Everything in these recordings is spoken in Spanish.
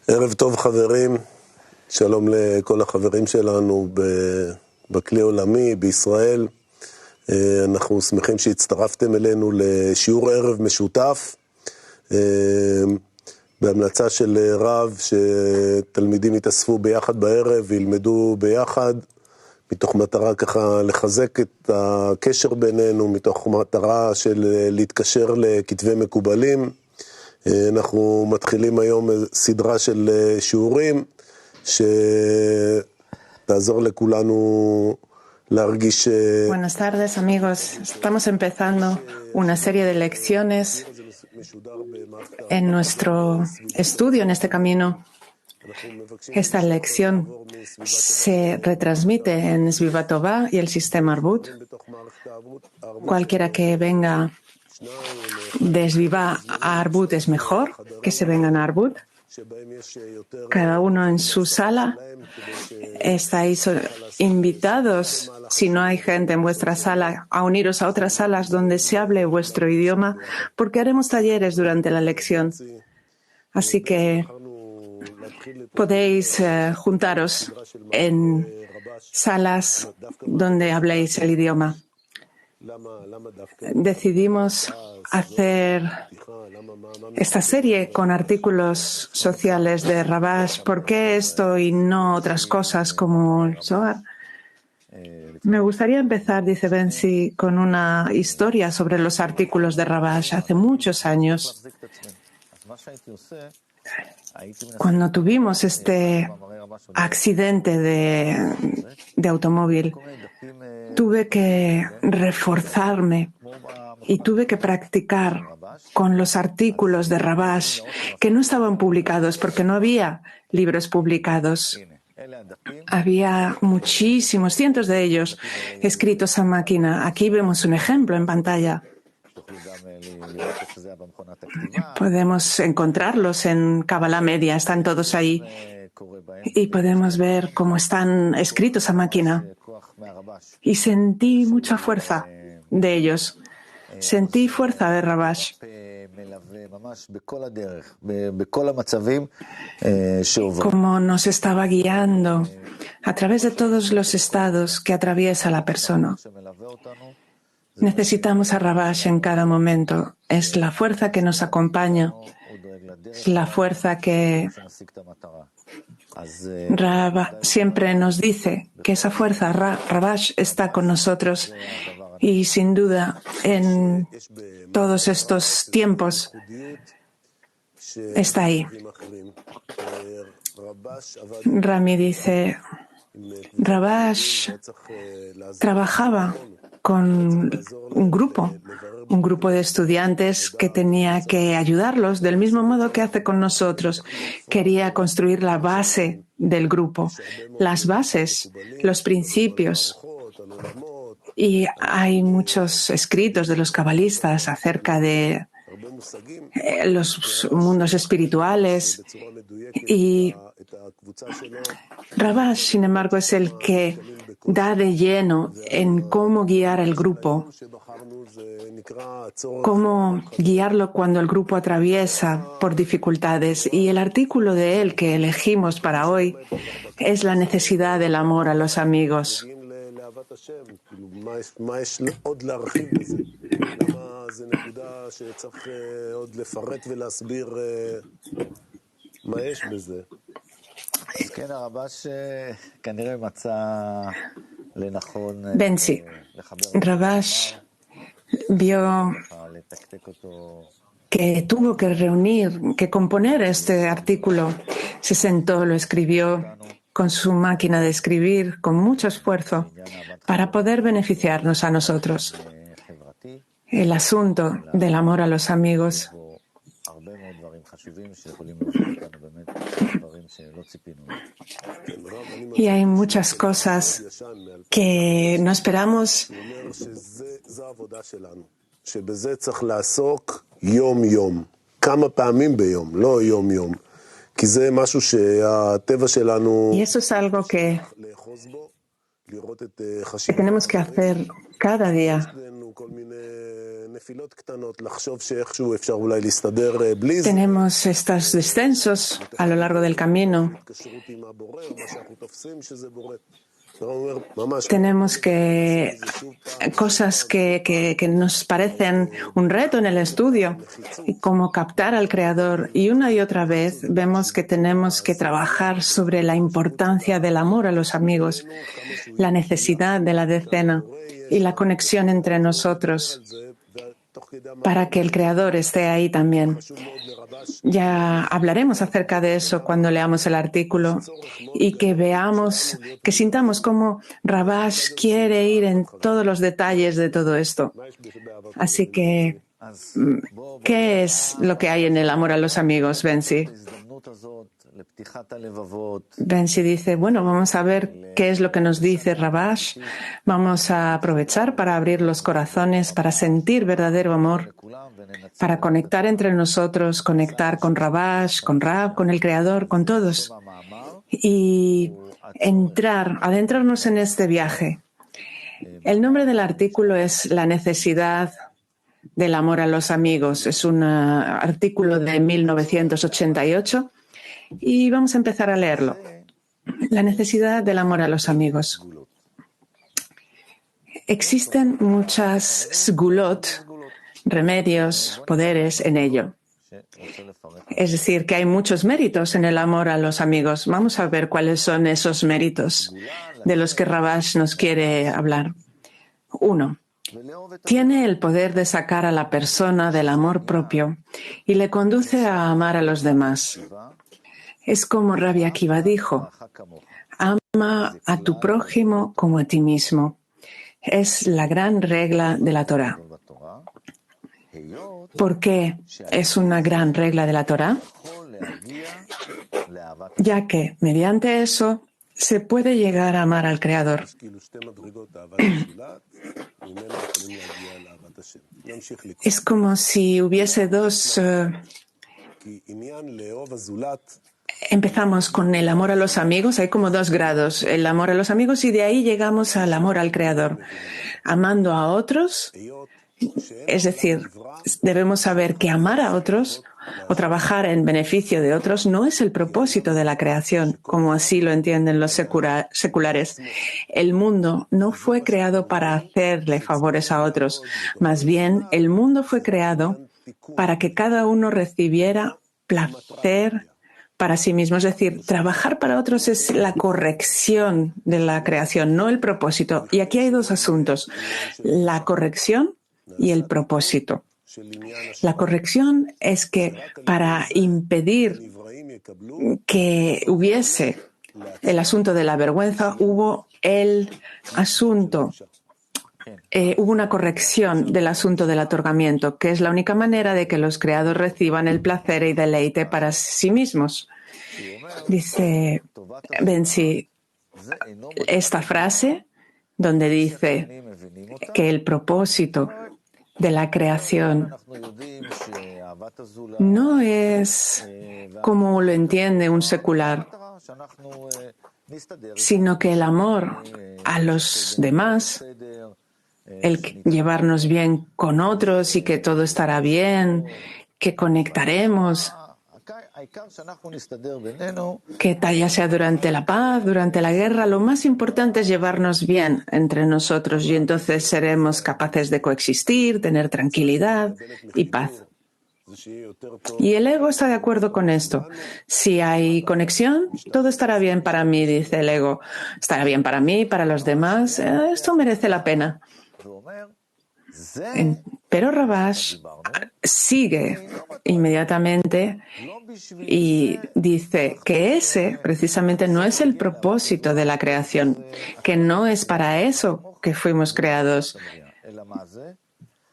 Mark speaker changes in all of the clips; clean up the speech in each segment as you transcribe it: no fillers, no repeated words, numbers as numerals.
Speaker 1: ערב טוב חברים, שלום לכל החברים שלנו בכלי עולמי, בישראל. אנחנו שמחים שהצטרפתם אלינו לשיעור ערב משותף, בהמלצה של רב שתלמידים יתאספו ביחד בערב וילמדו ביחד, מתוך מטרה ככה לחזק את הקשר בינינו, מתוך מטרה של להתקשר לכתבי מקובלים. אנחנו מתחילים היום סדרה של שיעורים שתעזור לכולנו להרגיש.
Speaker 2: Buenas tardes, amigos. Estamos empezando una serie de lecciones en nuestro estudio, en este camino. Esta lección se retransmite en Svivatová y el sistema Arbut. Cualquiera que venga de Svivá a Arbut es mejor que se vengan a Arbut. Cada uno en su sala. Estáis invitados, si no hay gente en vuestra sala, a uniros a otras salas donde se hable vuestro idioma, porque haremos talleres durante la lección. Así que podéis juntaros en salas donde habléis el idioma. Decidimos hacer esta serie con artículos sociales de Rabash. ¿Por qué esto y no otras cosas como el Zohar? Me gustaría empezar, dice Bensi, con una historia sobre los artículos de Rabash. Hace muchos años, cuando tuvimos este accidente de automóvil, tuve que reforzarme y tuve que practicar con los artículos de Rabash que no estaban publicados porque no había libros publicados. Había muchísimos, cientos de ellos escritos a máquina. Aquí vemos un ejemplo en pantalla. Podemos encontrarlos en Kabbalah Media, están todos ahí. Y podemos ver cómo están escritos a máquina. Y sentí mucha fuerza de ellos. Sentí fuerza de Rabash. Como nos estaba guiando a través de todos los estados que atraviesa la persona. Necesitamos a Rabash en cada momento. Es la fuerza que nos acompaña. Es la fuerza que Rab siempre nos dice que esa fuerza, Rabash, está con nosotros y sin duda en todos estos tiempos está ahí. Rami dice, Rabash trabajaba con un grupo de estudiantes que tenía que ayudarlos del mismo modo que hace con nosotros. Quería construir la base del grupo, las bases, los principios. Y hay muchos escritos de los cabalistas acerca de los mundos espirituales. Y Rabash, sin embargo, es el que da de lleno en cómo guiar el grupo, cómo guiarlo cuando el grupo atraviesa por dificultades. Y el artículo de él que elegimos para hoy es la necesidad del amor a los amigos. Bensi, Rabash vio que tuvo que reunir, que componer este artículo. Se sentó, lo escribió con su máquina de escribir, con mucho esfuerzo, para poder beneficiarnos a nosotros. El asunto del amor a los amigos. Y hay muchas cosas que no esperamos. Y eso es algo que tenemos que hacer cada día. Tenemos estos descensos a lo largo del camino. Tenemos cosas que nos parecen un reto en el estudio, como captar al Creador. Y una y otra vez vemos que tenemos que trabajar sobre la importancia del amor a los amigos, la necesidad de la decena y la conexión entre nosotros para que el Creador esté ahí también. Ya hablaremos acerca de eso cuando leamos el artículo y que veamos, que sintamos cómo Rabash quiere ir en todos los detalles de todo esto. Así que, ¿qué es lo que hay en el amor a los amigos, Bensi? Bensi dice, bueno, vamos a ver qué es lo que nos dice Rabash. Vamos a aprovechar para abrir los corazones, para sentir verdadero amor, para conectar entre nosotros, conectar con Rabash, con Rab, con el Creador, con todos. Y adentrarnos en este viaje. El nombre del artículo es La necesidad del amor a los amigos. Es un artículo de 1988 y vamos a empezar a leerlo. La necesidad del amor a los amigos. Existen muchas sgulot, remedios, poderes en ello. Es decir, que hay muchos méritos en el amor a los amigos. Vamos a ver cuáles son esos méritos de los que Rabash nos quiere hablar. 1. Tiene el poder de sacar a la persona del amor propio y le conduce a amar a los demás. Es como Rabbi Akiva dijo, ama a tu prójimo como a ti mismo. Es la gran regla de la Torá. ¿Por qué es una gran regla de la Torá? Ya que mediante eso se puede llegar a amar al Creador. Es como si hubiese dos... Empezamos con el amor a los amigos, hay como 2 grados, el amor a los amigos, y de ahí llegamos al amor al Creador. Amando a otros, es decir, debemos saber que amar a otros o trabajar en beneficio de otros no es el propósito de la creación, como así lo entienden los seculares. El mundo no fue creado para hacerle favores a otros, más bien el mundo fue creado para que cada uno recibiera placer para sí mismo. Es decir, trabajar para otros es la corrección de la creación, no el propósito. Y aquí hay 2 asuntos, la corrección y el propósito. La corrección es que para impedir que hubiese el asunto de la vergüenza, hubo una corrección del asunto del otorgamiento, que es la única manera de que los creados reciban el placer y deleite para sí mismos. Dice Bensi esta frase donde dice que el propósito de la creación no es como lo entiende un secular, sino que el amor a los demás, el llevarnos bien con otros y que todo estará bien, que conectaremos, que ya sea durante la paz, durante la guerra, lo más importante es llevarnos bien entre nosotros y entonces seremos capaces de coexistir, tener tranquilidad y paz. Y el ego está de acuerdo con esto. Si hay conexión, todo estará bien para mí, dice el ego. Estará bien para mí, para los demás. Esto merece la pena. Pero Rabash sigue inmediatamente y dice que ese precisamente no es el propósito de la creación, que no es para eso que fuimos creados.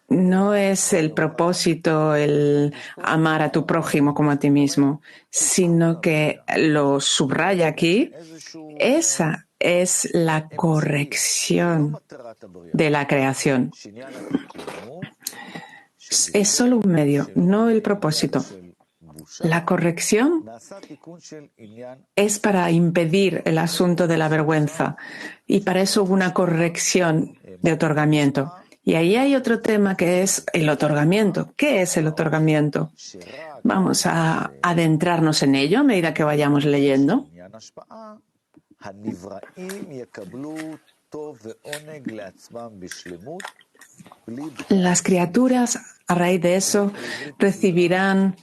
Speaker 2: No es el propósito el amar a tu prójimo como a ti mismo, sino que lo subraya aquí, esa es la corrección de la creación. Es solo un medio, no el propósito. La corrección es para impedir el asunto de la vergüenza y para eso hubo una corrección de otorgamiento. Y ahí hay otro tema que es el otorgamiento. ¿Qué es el otorgamiento? Vamos a adentrarnos en ello a medida que vayamos leyendo. Las criaturas, a raíz de eso, recibirán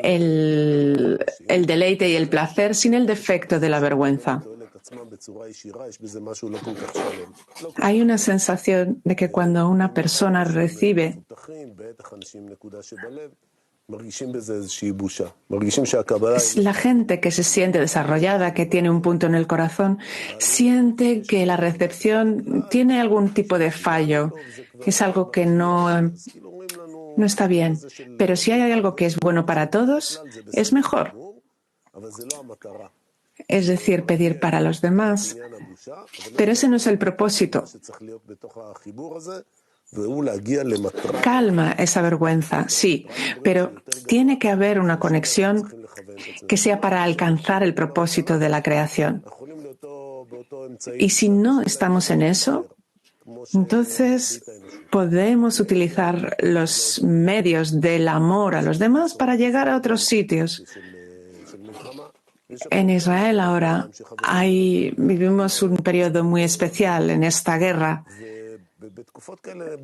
Speaker 2: el deleite y el placer sin el defecto de la vergüenza. Hay una sensación de que cuando una persona recibe, la gente que se siente desarrollada, que tiene un punto en el corazón, siente que la recepción tiene algún tipo de fallo, es algo que no está bien. Pero si hay algo que es bueno para todos, es mejor. Es decir, pedir para los demás. Pero ese no es el propósito. Calma esa vergüenza, sí, pero tiene que haber una conexión que sea para alcanzar el propósito de la creación. Y si no estamos en eso, entonces podemos utilizar los medios del amor a los demás para llegar a otros sitios. En Israel ahora vivimos un periodo muy especial en esta guerra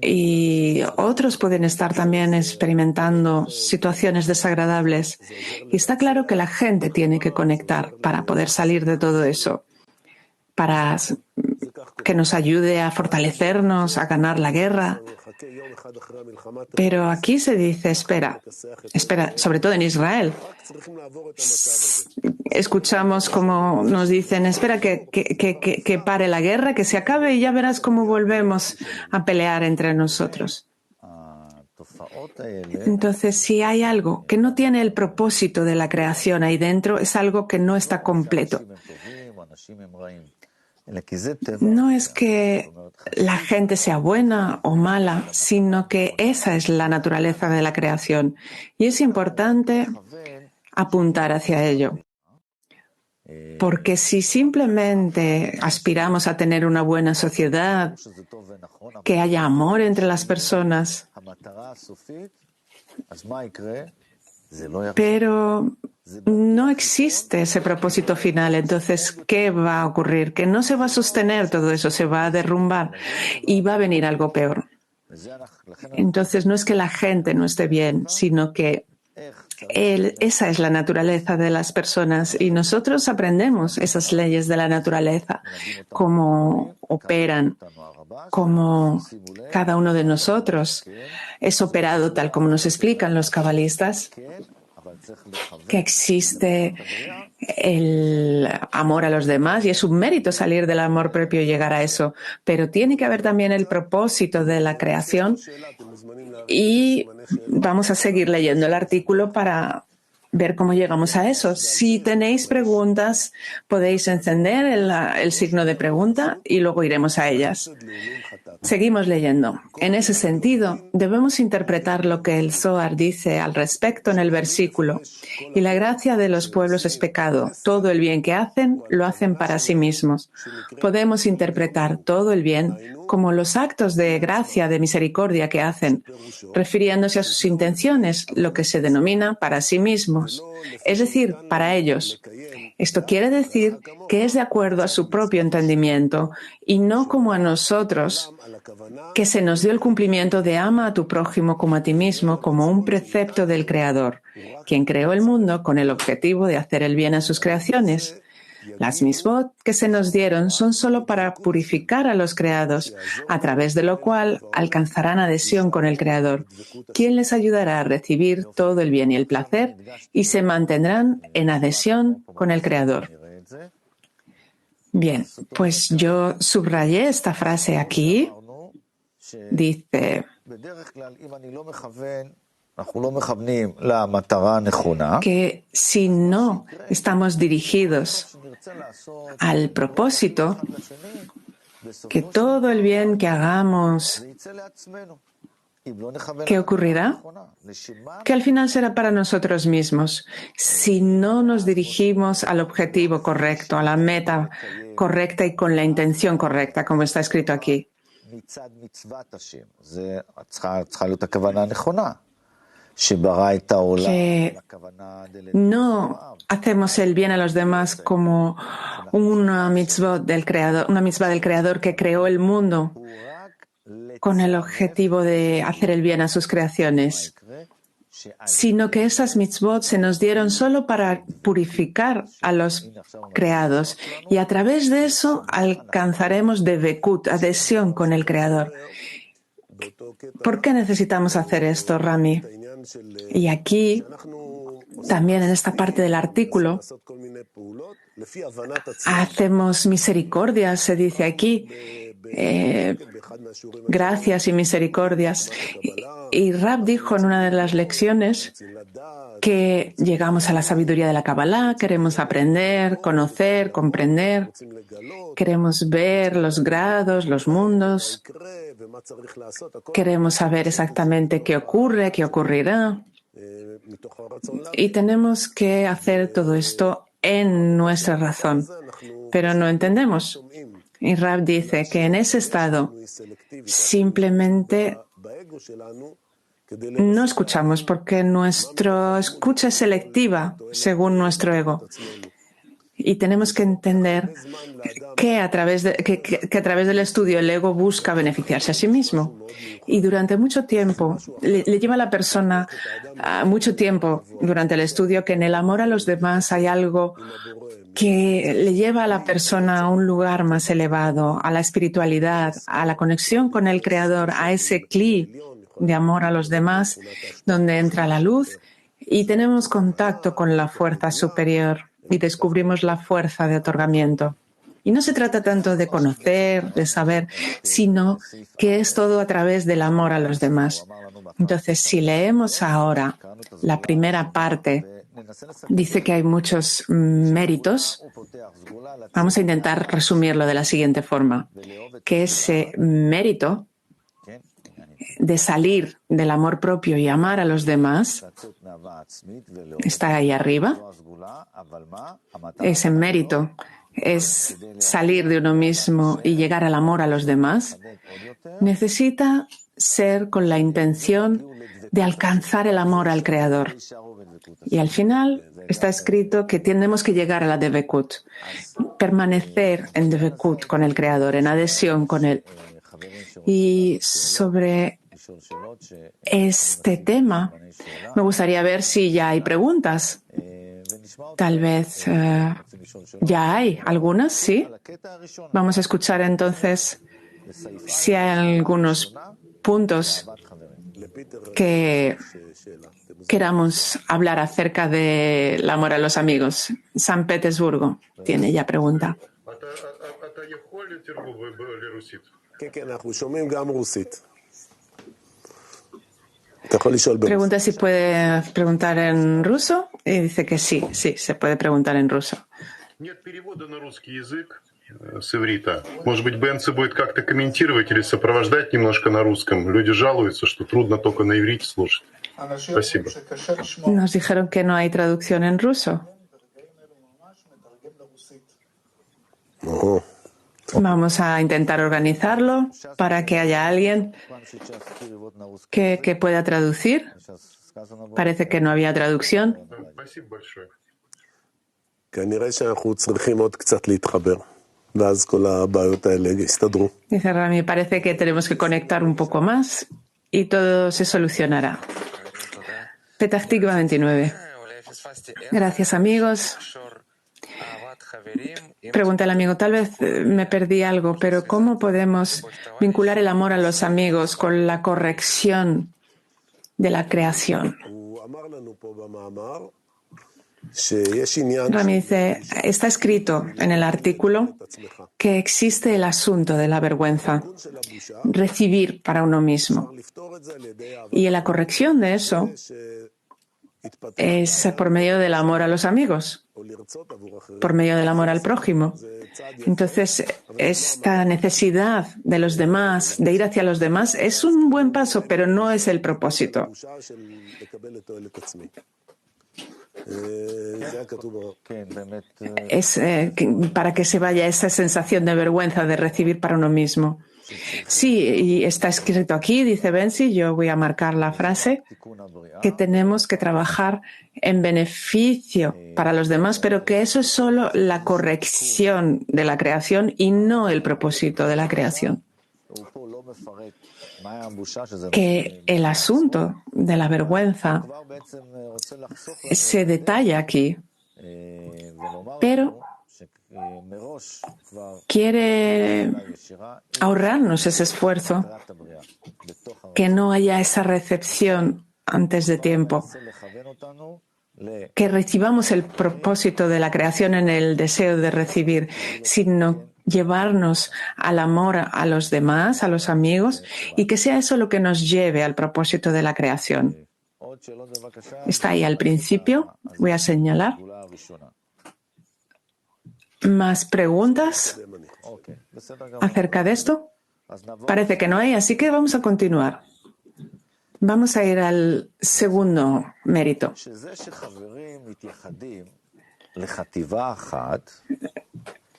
Speaker 2: y otros pueden estar también experimentando situaciones desagradables. Y está claro que la gente tiene que conectar para poder salir de todo eso, para que nos ayude a fortalecernos, a ganar la guerra. Pero aquí se dice, espera, sobre todo en Israel. Escuchamos como nos dicen, espera que pare la guerra, que se acabe y ya verás cómo volvemos a pelear entre nosotros. Entonces, si hay algo que no tiene el propósito de la creación ahí dentro, es algo que no está completo. No es que la gente sea buena o mala, sino que esa es la naturaleza de la creación. Y es importante apuntar hacia ello. Porque si simplemente aspiramos a tener una buena sociedad, que haya amor entre las personas, pero no existe ese propósito final, entonces, ¿qué va a ocurrir? Que no se va a sostener todo eso, se va a derrumbar y va a venir algo peor. Entonces, no es que la gente no esté bien, sino que esa es la naturaleza de las personas y nosotros aprendemos esas leyes de la naturaleza, cómo operan, cómo cada uno de nosotros es operado tal como nos explican los cabalistas, que existe el amor a los demás y es un mérito salir del amor propio y llegar a eso, pero tiene que haber también el propósito de la creación y vamos a seguir leyendo el artículo para ver cómo llegamos a eso. Si tenéis preguntas, podéis encender el signo de pregunta y luego iremos a ellas. Seguimos leyendo. En ese sentido, debemos interpretar lo que el Zohar dice al respecto en el versículo. Y la gracia de los pueblos es pecado. Todo el bien que hacen, lo hacen para sí mismos. Podemos interpretar todo el bien como los actos de gracia, de misericordia que hacen, refiriéndose a sus intenciones, lo que se denomina para sí mismos, es decir, para ellos. Esto quiere decir que es de acuerdo a su propio entendimiento y no como a nosotros, que se nos dio el cumplimiento de ama a tu prójimo como a ti mismo, como un precepto del Creador, quien creó el mundo con el objetivo de hacer el bien a sus creaciones. Las misbot que se nos dieron son solo para purificar a los creados, a través de lo cual alcanzarán adhesión con el Creador, quien les ayudará a recibir todo el bien y el placer y se mantendrán en adhesión con el Creador. Bien, pues yo subrayé esta frase aquí. Dice que si no estamos dirigidos al propósito, que todo el bien que hagamos, ¿qué ocurrirá? Que al final será para nosotros mismos. Si no nos dirigimos al objetivo correcto, a la meta correcta y con la intención correcta, como está escrito aquí. que no hacemos el bien a los demás como una mitzvah del Creador que creó el mundo con el objetivo de hacer el bien a sus creaciones, sino que esas mitzvot se nos dieron solo para purificar a los creados y a través de eso alcanzaremos devekut, adhesión con el Creador. ¿Por qué necesitamos hacer esto, Rami? Y aquí, también en esta parte del artículo, hacemos misericordia, se dice aquí, gracias y misericordias. Y Rab dijo en una de las lecciones que llegamos a la sabiduría de la Kabbalah, queremos aprender, conocer, comprender, queremos ver los grados, los mundos, queremos saber exactamente qué ocurre, qué ocurrirá. Y tenemos que hacer todo esto en nuestra razón, pero no entendemos. Y Rab dice que en ese estado simplemente no escuchamos porque nuestra escucha es selectiva según nuestro ego. Y tenemos que entender que a través del estudio el ego busca beneficiarse a sí mismo. Y durante mucho tiempo, le lleva a la persona mucho tiempo durante el estudio que en el amor a los demás hay algo que le lleva a la persona a un lugar más elevado, a la espiritualidad, a la conexión con el Creador, a ese cli de amor a los demás, donde entra la luz y tenemos contacto con la fuerza superior y descubrimos la fuerza de otorgamiento. Y no se trata tanto de conocer, de saber, sino que es todo a través del amor a los demás. Entonces, si leemos ahora la primera parte, dice que hay muchos méritos. Vamos a intentar resumirlo de la siguiente forma, que ese mérito de salir del amor propio y amar a los demás está ahí arriba. Ese mérito es salir de uno mismo y llegar al amor a los demás. Necesita ser con la intención de alcanzar el amor al Creador. Y al final está escrito que tenemos que llegar a la devekut, permanecer en devekut con el Creador, en adhesión con Él. Y sobre este tema me gustaría ver si ya hay preguntas. Tal vez ya hay algunas, ¿sí? Vamos a escuchar entonces si hay algunos puntos que queramos hablar acerca del amor a los amigos. San Petersburgo tiene ya pregunta. Pregunta si puede preguntar en ruso y dice que sí, se puede preguntar en ruso.
Speaker 3: С иврита. Может быть, Бенци будет как-то комментировать или сопровождать немножко на русском. Люди жалуются, что трудно только на иврите слушать. Спасибо.
Speaker 2: Nos dijeron que no hay traducción en ruso. Vamos a intentar organizarlo para que haya alguien que pueda traducir. Parece que no había traducción. Dice Rami, parece que tenemos que conectar un poco más y todo se solucionará. Petah Tikva 29. Gracias, amigos. Pregunta el amigo, tal vez me perdí algo, pero ¿cómo podemos vincular el amor a los amigos con la corrección de la creación? Rami dice, está escrito en el artículo que existe el asunto de la vergüenza, recibir para uno mismo. Y la corrección de eso es por medio del amor a los amigos, por medio del amor al prójimo. Entonces, esta necesidad de los demás, de ir hacia los demás, es un buen paso, pero no es el propósito. para que se vaya esa sensación de vergüenza de recibir para uno mismo. Sí, y está escrito aquí, dice Bensi, yo voy a marcar la frase, que tenemos que trabajar en beneficio para los demás, pero que eso es solo la corrección de la creación y no el propósito de la creación. Que el asunto de la vergüenza se detalla aquí, pero quiere ahorrarnos ese esfuerzo, que no haya esa recepción antes de tiempo, que recibamos el propósito de la creación en el deseo de recibir, sino llevarnos al amor a los demás, a los amigos, y que sea eso lo que nos lleve al propósito de la creación. Está ahí al principio, voy a señalar. ¿Más preguntas acerca de esto? Parece que no hay, así que vamos a continuar. Vamos a ir al segundo mérito.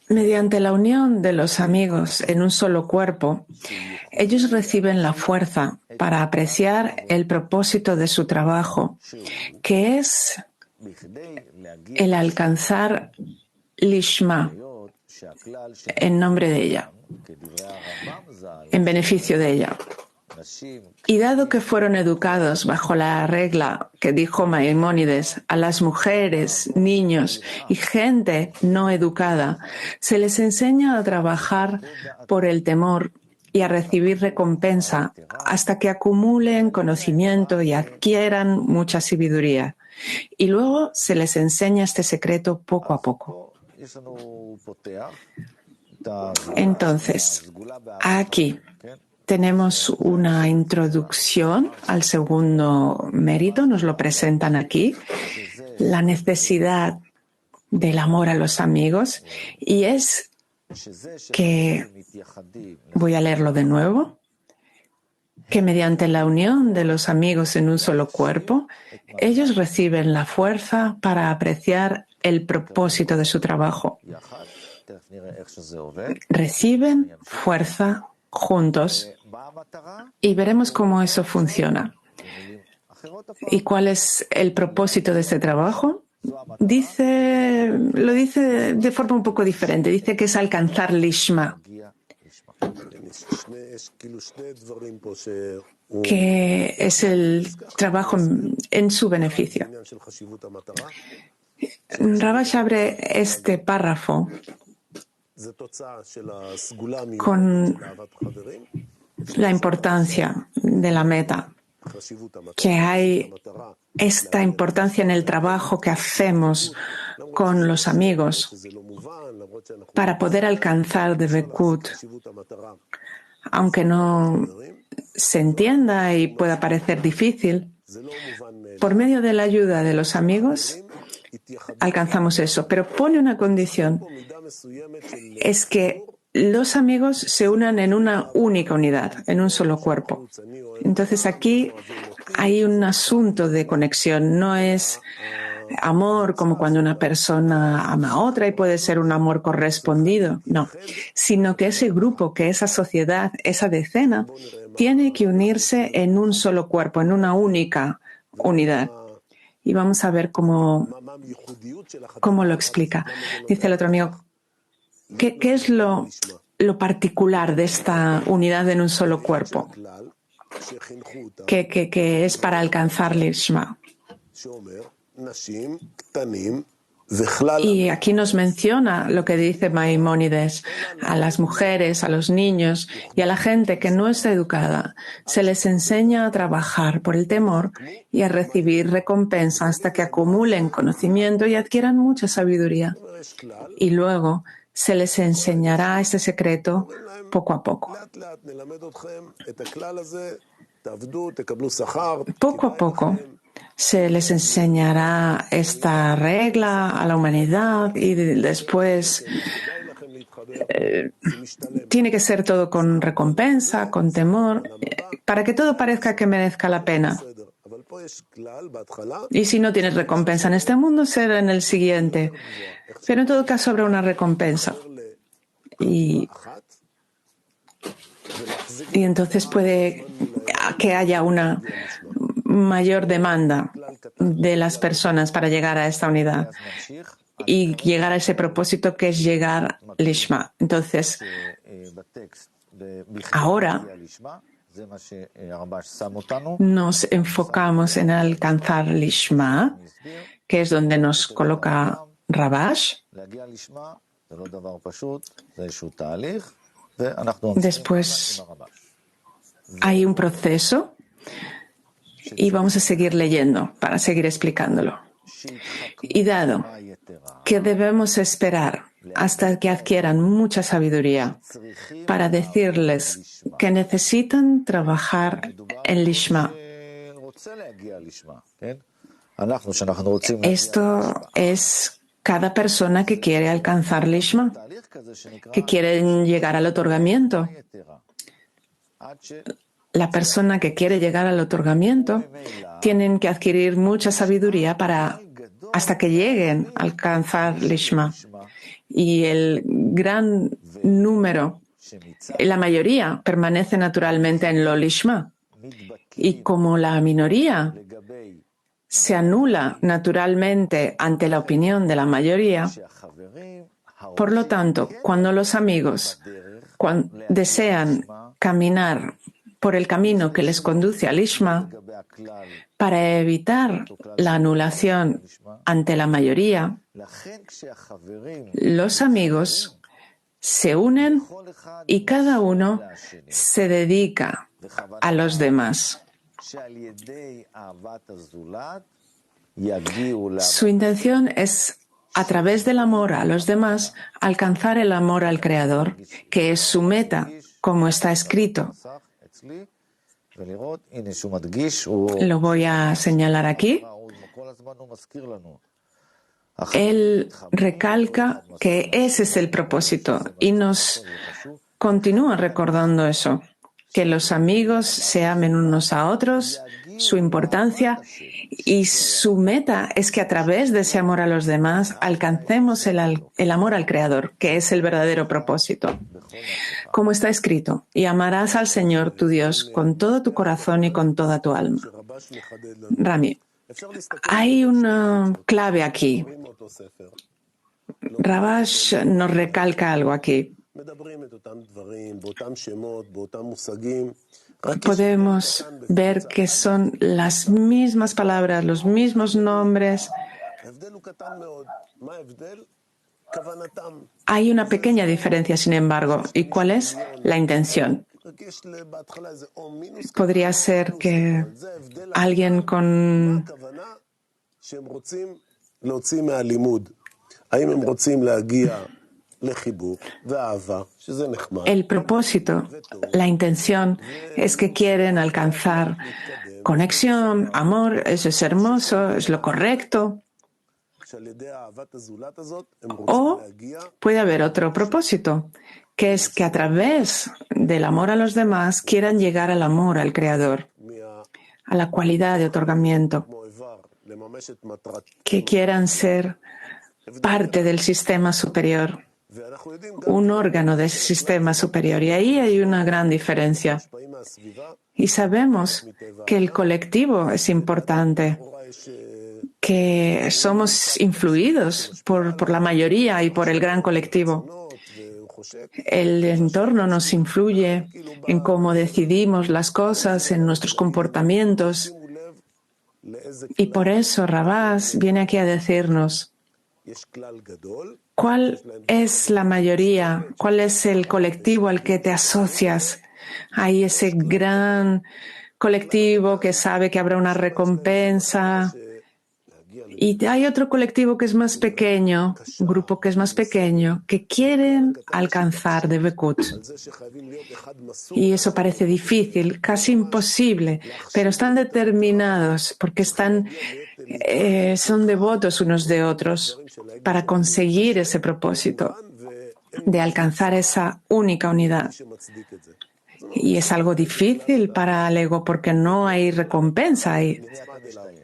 Speaker 2: Mediante la unión de los amigos en un solo cuerpo, ellos reciben la fuerza para apreciar el propósito de su trabajo, que es el alcanzar Lishma en nombre de ella, en beneficio de ella. Y dado que fueron educados bajo la regla que dijo Maimónides a las mujeres, niños y gente no educada, se les enseña a trabajar por el temor y a recibir recompensa hasta que acumulen conocimiento y adquieran mucha sabiduría. Y luego se les enseña este secreto poco a poco. Entonces, aquí tenemos una introducción al segundo mérito, nos lo presentan aquí, la necesidad del amor a los amigos, y es que, voy a leerlo de nuevo, que mediante la unión de los amigos en un solo cuerpo, ellos reciben la fuerza para apreciar el propósito de su trabajo. Reciben fuerza juntos y veremos cómo eso funciona. ¿Y cuál es el propósito de este trabajo? Lo dice de forma un poco diferente. Dice que es alcanzar Lishma, que es el trabajo en su beneficio. Rabash abre este párrafo con la importancia de la meta, que hay esta importancia en el trabajo que hacemos con los amigos para poder alcanzar Dvekut, aunque no se entienda y pueda parecer difícil. Por medio de la ayuda de los amigos alcanzamos eso, pero pone una condición, es que los amigos se unan en una única unidad, en un solo cuerpo. Entonces aquí hay un asunto de conexión, no es amor como cuando una persona ama a otra y puede ser un amor correspondido, no, sino que ese grupo, que esa sociedad, esa decena, tiene que unirse en un solo cuerpo, en una única unidad. Y vamos a ver cómo lo explica. Dice el otro amigo, ¿qué es lo particular de esta unidad en un solo cuerpo? Que es para alcanzar Lishma. Y aquí nos menciona lo que dice Maimónides: a las mujeres, a los niños y a la gente que no está educada se les enseña a trabajar por el temor y a recibir recompensa hasta que acumulen conocimiento y adquieran mucha sabiduría. Y luego se les enseñará este secreto poco a poco. Poco a poco se les enseñará esta regla a la humanidad y después tiene que ser todo con recompensa, con temor, para que todo parezca que merezca la pena. Y si no tienes recompensa en este mundo, será en el siguiente. Pero en todo caso habrá una recompensa. Y entonces puede que haya una mayor demanda de las personas para llegar a esta unidad y llegar a ese propósito que es llegar Lishma. Entonces, ahora nos enfocamos en alcanzar Lishma, que es donde nos coloca Rabash. Después hay un proceso y vamos a seguir leyendo para seguir explicándolo. Y dado que debemos esperar hasta que adquieran mucha sabiduría para decirles que necesitan trabajar en Lishma. Esto es cada persona que quiere alcanzar Lishma, que quiere llegar al otorgamiento. La persona que quiere llegar al otorgamiento tienen que adquirir mucha sabiduría hasta que lleguen a alcanzar Lishma. Y el gran número, la mayoría, permanece naturalmente en lo Lishma. Y como la minoría se anula naturalmente ante la opinión de la mayoría, por lo tanto, cuando los amigos desean caminar por el camino que les conduce al Lishma, para evitar la anulación ante la mayoría, los amigos se unen y cada uno se dedica a los demás. Su intención es, a través del amor a los demás, alcanzar el amor al Creador, que es su meta, como está escrito. Lo voy a señalar aquí. Él recalca que ese es el propósito y nos continúa recordando eso, que los amigos se amen unos a otros, su importancia y su meta es que a través de ese amor a los demás alcancemos el amor al Creador, que es el verdadero propósito. Como está escrito, y amarás al Señor tu Dios con todo tu corazón y con toda tu alma. Rami, hay una clave aquí. Rabash nos recalca algo aquí. Podemos ver que son las mismas palabras, los mismos nombres. Hay una pequeña diferencia, sin embargo. ¿Y cuál es? La intención. Podría ser que alguien con... El propósito, la intención es que quieren alcanzar conexión, amor, eso es hermoso, es lo correcto. O puede haber otro propósito, que es que a través del amor a los demás quieran llegar al amor al Creador, a la cualidad de otorgamiento, que quieran ser parte del sistema superior, un órgano de ese sistema superior. Y ahí hay una gran diferencia. Y sabemos que el colectivo es importante, que somos influidos por la mayoría y por el gran colectivo. El entorno nos influye en cómo decidimos las cosas, en nuestros comportamientos. Y por eso Rabash viene aquí a decirnos cuál es la mayoría, cuál es el colectivo al que te asocias. Hay ese gran colectivo que sabe que habrá una recompensa. Y hay otro colectivo que es más pequeño, un grupo que es más pequeño, que quieren alcanzar de Bekut. Y eso parece difícil, casi imposible, pero están determinados porque son devotos unos de otros para conseguir ese propósito de alcanzar esa única unidad. Y es algo difícil para el ego porque no hay recompensa ahí.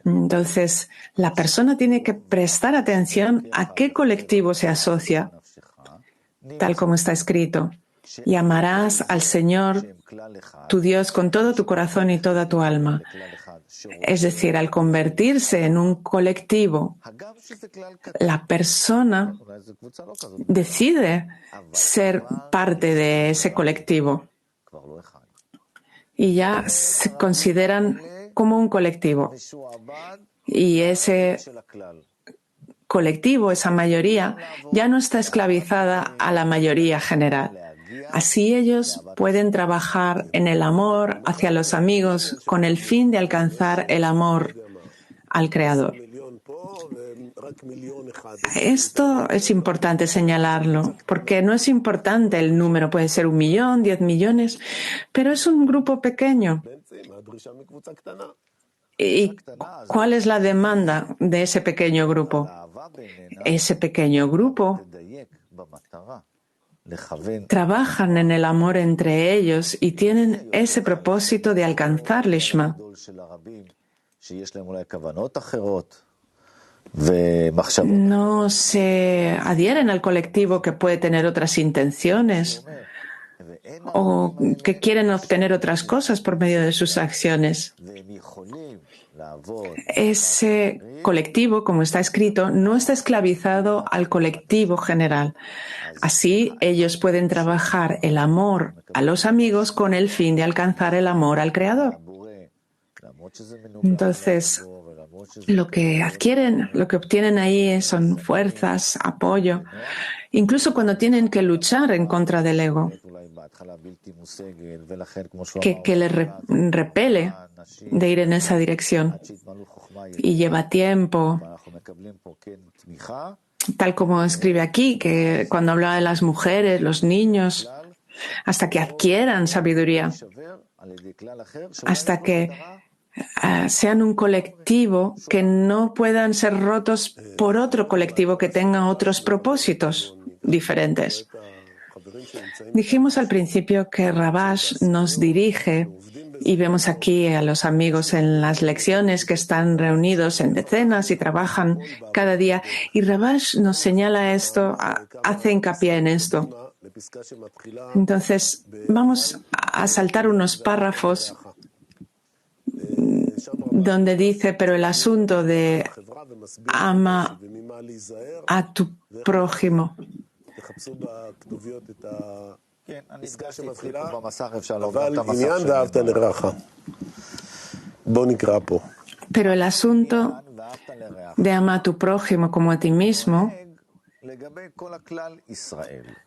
Speaker 2: Entonces, la persona tiene que prestar atención a qué colectivo se asocia, tal como está escrito. Y amarás al Señor, tu Dios, con todo tu corazón y toda tu alma. Es decir, al convertirse en un colectivo, la persona decide ser parte de ese colectivo y ya se consideran como un colectivo. Y ese colectivo, esa mayoría, ya no está esclavizada a la mayoría general. Así ellos pueden trabajar en el amor hacia los amigos con el fin de alcanzar el amor al Creador. Esto es importante señalarlo, porque no es importante el número, puede ser 1 millón, 10 millones, pero es un grupo pequeño. ¿Y cuál es la demanda de ese pequeño grupo? Ese pequeño grupo trabajan en el amor entre ellos y tienen ese propósito de alcanzar Lishma. No se adhieren al colectivo que puede tener otras intenciones o que quieren obtener otras cosas por medio de sus acciones. Ese colectivo, como está escrito, no está esclavizado al colectivo general. Así, ellos pueden trabajar el amor a los amigos con el fin de alcanzar el amor al Creador. Entonces, lo que obtienen ahí son fuerzas, apoyo, incluso cuando tienen que luchar en contra del ego, que les repele de ir en esa dirección y lleva tiempo, tal como escribe aquí, que cuando hablaba de las mujeres, los niños, hasta que adquieran sabiduría, hasta que sean un colectivo que no puedan ser rotos por otro colectivo que tenga otros propósitos diferentes. Dijimos al principio que Rabash nos dirige y vemos aquí a los amigos en las lecciones que están reunidos en decenas y trabajan cada día. Y Rabash nos señala esto, hace hincapié en esto. Entonces, vamos a saltar unos párrafos donde dice, pero el asunto de ama a tu prójimo. Pero el asunto de ama a tu prójimo como a ti mismo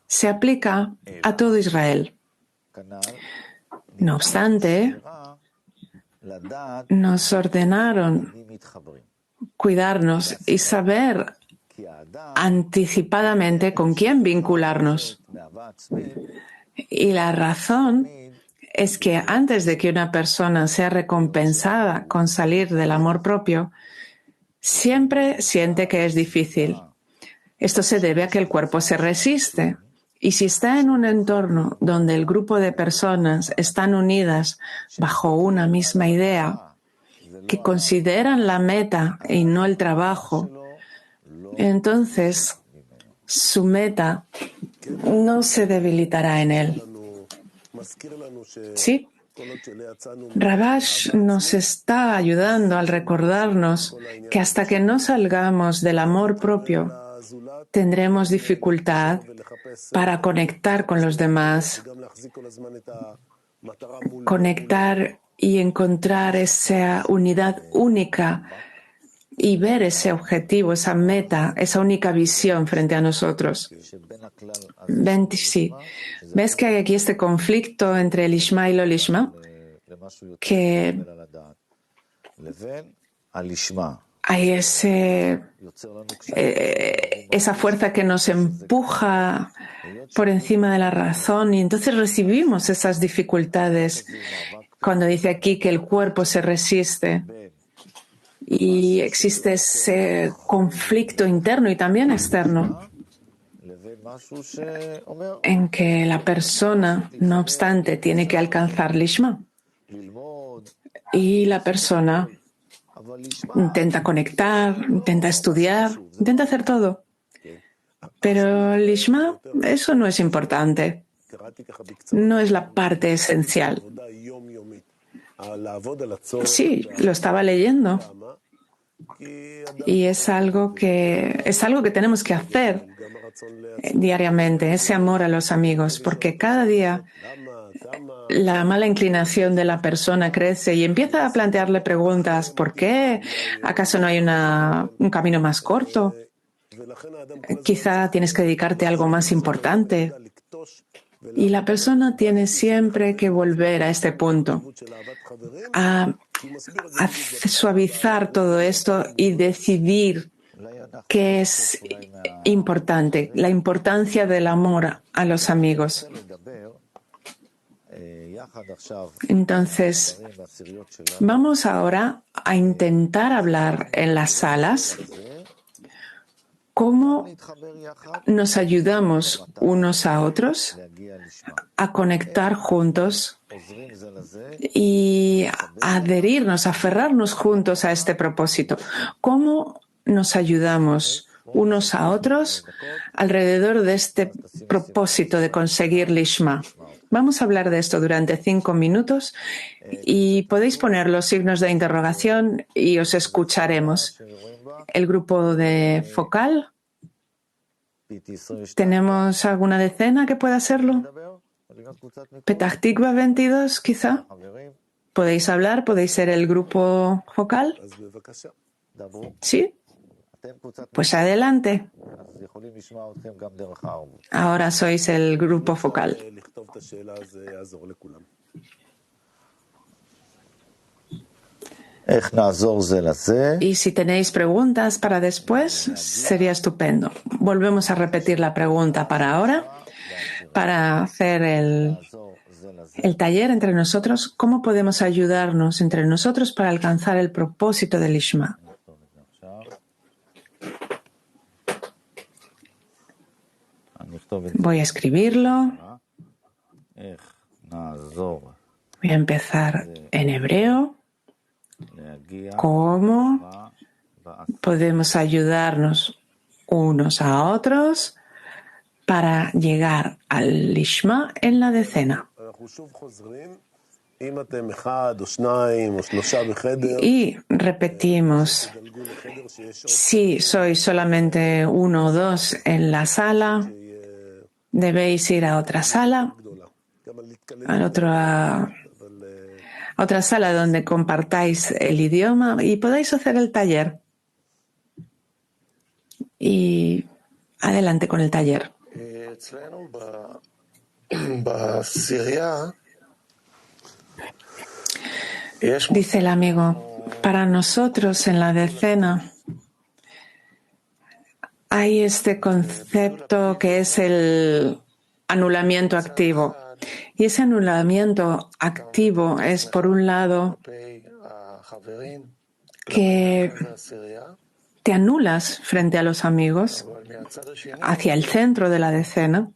Speaker 2: se aplica a todo Israel. No obstante, nos ordenaron cuidarnos y saber anticipadamente con quién vincularnos. Y la razón es que antes de que una persona sea recompensada con salir del amor propio, siempre siente que es difícil. Esto se debe a que el cuerpo se resiste. Y si está en un entorno donde el grupo de personas están unidas bajo una misma idea, que consideran la meta y no el trabajo, entonces su meta no se debilitará en él. Sí, Rabash nos está ayudando al recordarnos que hasta que no salgamos del amor propio, tendremos dificultad para conectar con los demás, conectar y encontrar esa unidad única y ver ese objetivo, esa meta, esa única visión frente a nosotros. Sí. ¿Ves que hay aquí este conflicto entre el Lishma y lo Lishma? Que hay esa fuerza que nos empuja por encima de la razón y entonces recibimos esas dificultades cuando dice aquí que el cuerpo se resiste y existe ese conflicto interno y también externo en que la persona, no obstante, tiene que alcanzar Lishma. Y la persona intenta conectar, intenta estudiar, intenta hacer todo. Pero Lishma, eso no es importante. No es la parte esencial. Sí, lo estaba leyendo. Y es algo que tenemos que hacer diariamente, ese amor a los amigos, porque cada día la mala inclinación de la persona crece y empieza a plantearle preguntas. ¿Por qué? ¿Acaso no hay un camino más corto? Quizá tienes que dedicarte a algo más importante. Y la persona tiene siempre que volver a este punto, a suavizar todo esto y decidir qué es importante, la importancia del amor a los amigos. Entonces, vamos ahora a intentar hablar en las salas cómo nos ayudamos unos a otros a conectar juntos y a adherirnos, a aferrarnos juntos a este propósito. ¿Cómo nos ayudamos unos a otros alrededor de este propósito de conseguir Lishma? Vamos a hablar de esto durante 5 minutos y podéis poner los signos de interrogación y os escucharemos. El grupo de focal. ¿Tenemos alguna decena que pueda hacerlo? Petah Tikva 22, quizá. ¿Podéis hablar? ¿Podéis ser el grupo focal? ¿Sí? Pues adelante. Ahora sois el grupo focal. Y si tenéis preguntas para después, sería estupendo. Volvemos a repetir la pregunta para ahora, para hacer el taller entre nosotros. ¿Cómo podemos ayudarnos entre nosotros para alcanzar el propósito del Lishma? Voy a escribirlo. Voy a empezar en hebreo. ¿Cómo podemos ayudarnos unos a otros para llegar al Lishma en la decena? Y repetimos, si sois solamente 1 o 2 en la sala, debéis ir a otra sala, a otra sala donde compartáis el idioma y podáis hacer el taller. Y adelante con el taller. Dice el amigo, para nosotros en la decena hay este concepto que es el anulamiento activo. Y ese anulamiento activo es, por un lado, que te anulas frente a los amigos, hacia el centro de la decena,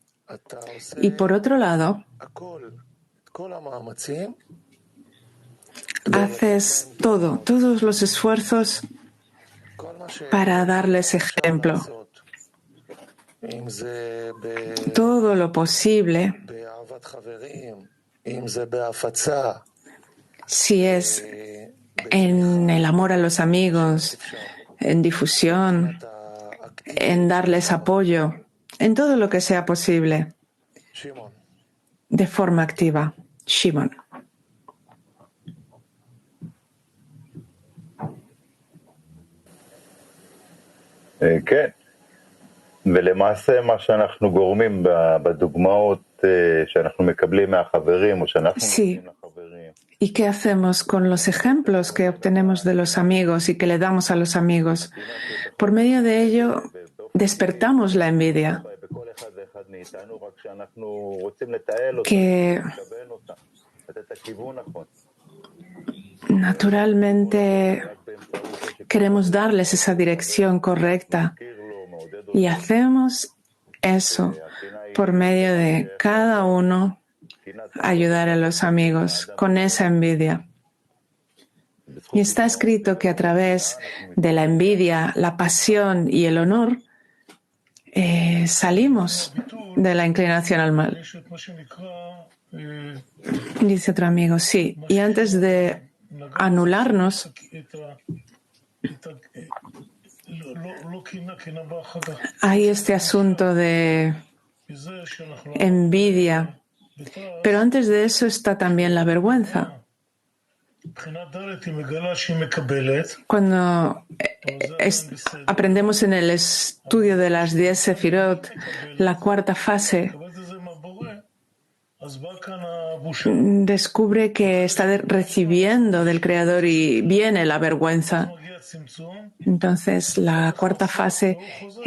Speaker 2: y por otro lado, haces todos los esfuerzos para darles ejemplo. Todo lo posible, si es en el amor a los amigos, en difusión, en darles apoyo, en todo lo que sea posible, de forma activa. Shimon.
Speaker 4: כן, ולמעשה מה שאנחנו גורמים בדוגמאות שאנחנו מקבלים מהחברים או שאנחנו נותנים לחברים.
Speaker 2: ¿Y qué hacemos con los ejemplos que obtenemos de los amigos y que le damos a los amigos? Por medio de ello, despertamos la envidia, que naturalmente queremos darles esa dirección correcta y hacemos eso, por medio de cada uno, ayudar a los amigos con esa envidia. Y está escrito que a través de la envidia, la pasión y el honor, salimos de la inclinación al mal. Dice otro amigo, sí, y antes de anularnos, hay este asunto de envidia, pero antes de eso está también la vergüenza. Cuando aprendemos en el estudio de las 10 Sefirot, la cuarta fase, descubre que está recibiendo del Creador y viene la vergüenza. Entonces, la cuarta fase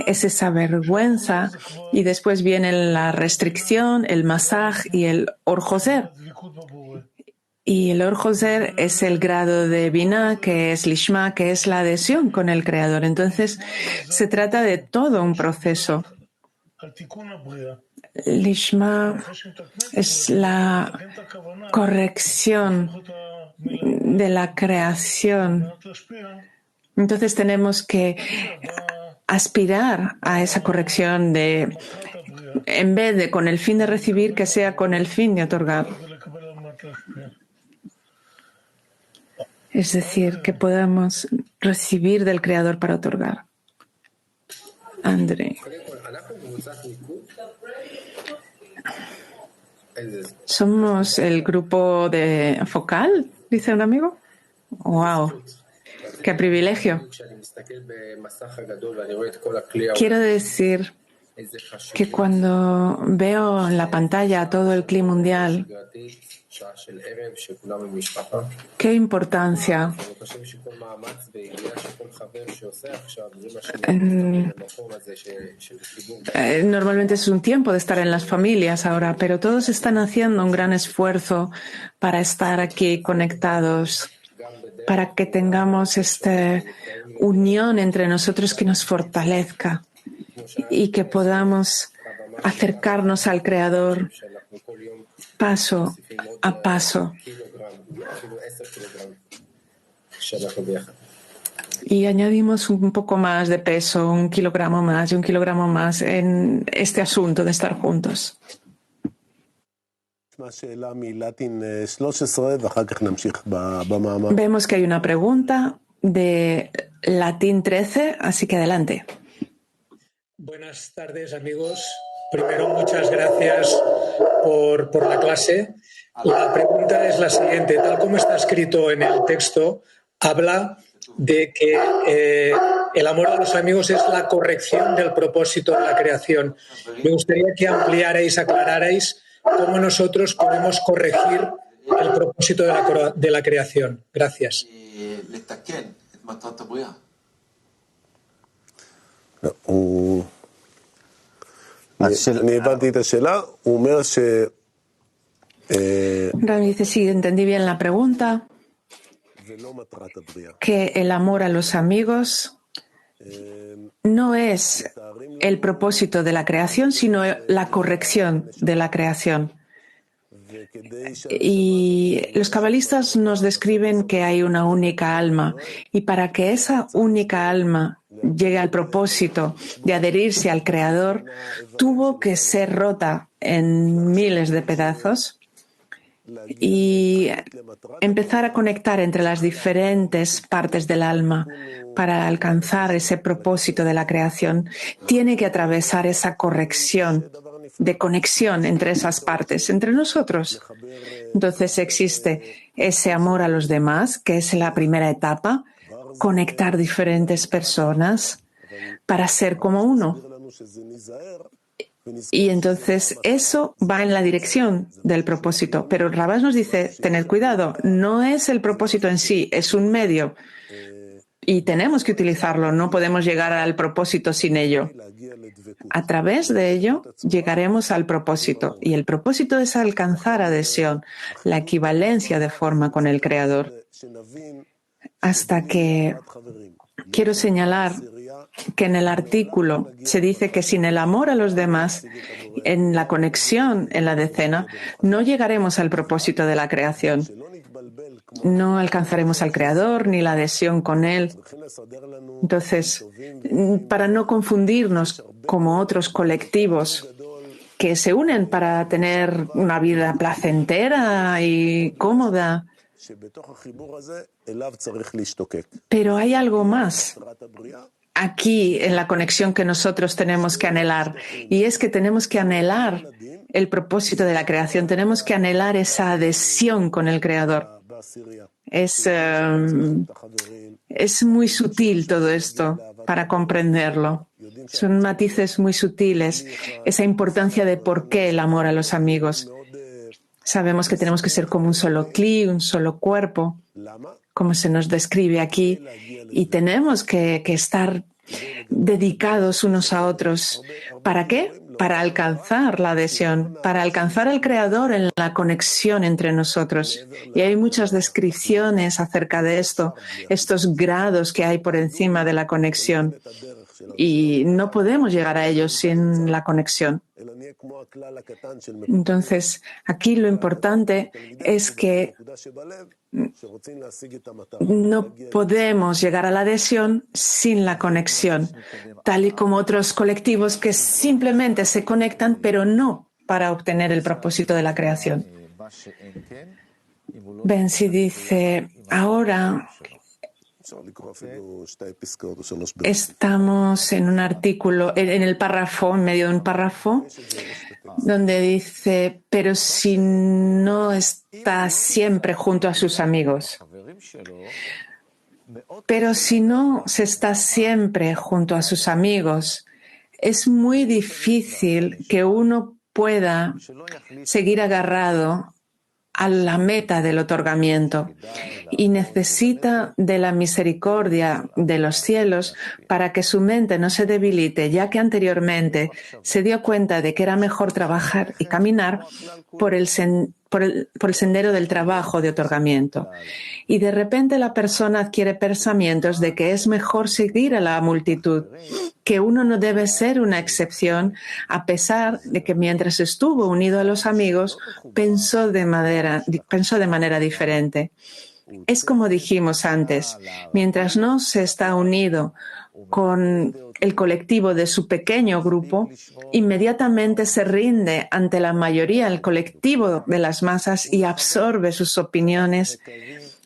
Speaker 2: es esa vergüenza y después viene la restricción, el masaj y el or joser. Y el or joser es el grado de Binah, que es Lishma, que es la adhesión con el Creador. Entonces, se trata de todo un proceso. Lishma es la corrección de la creación. Entonces tenemos que aspirar a esa corrección en vez de con el fin de recibir, que sea con el fin de otorgar. Es decir, que podamos recibir del Creador para otorgar. André. ¿Somos el grupo de focal? Dice un amigo. ¡Wow! ¡Qué privilegio! Quiero decir que cuando veo en la pantalla todo el clima mundial, qué importancia. Normalmente es un tiempo de estar en las familias ahora, pero todos están haciendo un gran esfuerzo para estar aquí conectados, para que tengamos esta unión entre nosotros que nos fortalezca y que podamos acercarnos al Creador paso a paso. Y añadimos un poco más de peso, 1 kilogramo más y 1 kilogramo más en este asunto de estar juntos. Vemos que hay una pregunta de latín 13, así que adelante.
Speaker 5: Buenas tardes, amigos. Primero, muchas gracias por la clase. La pregunta es la siguiente. Tal como está escrito en el texto, habla de que el amor a los amigos es la corrección del propósito de la creación. Me gustaría que ampliarais, aclararais cómo nosotros podemos corregir el propósito de la creación. Gracias.
Speaker 2: Rami dice, sí, entendí bien la pregunta, que el amor a los amigos no es el propósito de la creación, sino la corrección de la creación. Y los cabalistas nos describen que hay una única alma, y para que esa única alma llegue al propósito de adherirse al Creador, tuvo que ser rota en miles de pedazos y empezar a conectar entre las diferentes partes del alma para alcanzar ese propósito de la creación. Tiene que atravesar esa corrección de conexión entre esas partes, entre nosotros. Entonces existe ese amor a los demás, que es la primera etapa, conectar diferentes personas para ser como uno. Y entonces eso va en la dirección del propósito. Pero Rabás nos dice, tened cuidado, no es el propósito en sí, es un medio. Y tenemos que utilizarlo, no podemos llegar al propósito sin ello. A través de ello llegaremos al propósito. Y el propósito es alcanzar adhesión, la equivalencia de forma con el Creador. Hasta que quiero señalar que en el artículo se dice que sin el amor a los demás, en la conexión en la decena, no llegaremos al propósito de la creación. No alcanzaremos al Creador ni la adhesión con Él. Entonces, para no confundirnos como otros colectivos que se unen para tener una vida placentera y cómoda, pero hay algo más aquí en la conexión que nosotros tenemos que anhelar, y es que tenemos que anhelar el propósito de la creación, tenemos que anhelar esa adhesión con el Creador. Es muy sutil todo esto para comprenderlo. Son matices muy sutiles, esa importancia de por qué el amor a los amigos. Sabemos que tenemos que ser como un solo cli, un solo cuerpo, como se nos describe aquí, y tenemos que estar dedicados unos a otros. ¿Para qué? Para alcanzar la adhesión, para alcanzar al Creador en la conexión entre nosotros. Y hay muchas descripciones acerca de esto, estos grados que hay por encima de la conexión. Y no podemos llegar a ellos sin la conexión. Entonces, aquí lo importante es que no podemos llegar a la adhesión sin la conexión, tal y como otros colectivos que simplemente se conectan, pero no para obtener el propósito de la creación. Benzi dice, ahora estamos en un artículo, en el párrafo, en medio de un párrafo, donde dice, pero si no está siempre junto a sus amigos, pero si no se está siempre junto a sus amigos, es muy difícil que uno pueda seguir agarrado a la meta del otorgamiento y necesita de la misericordia de los cielos para que su mente no se debilite, ya que anteriormente se dio cuenta de que era mejor trabajar y caminar por el sendero del trabajo de otorgamiento. Y de repente la persona adquiere pensamientos de que es mejor seguir a la multitud, que uno no debe ser una excepción, a pesar de que mientras estuvo unido a los amigos, pensó de manera diferente. Es como dijimos antes, mientras no se está unido con el colectivo de su pequeño grupo, inmediatamente se rinde ante la mayoría, el colectivo de las masas, y absorbe sus opiniones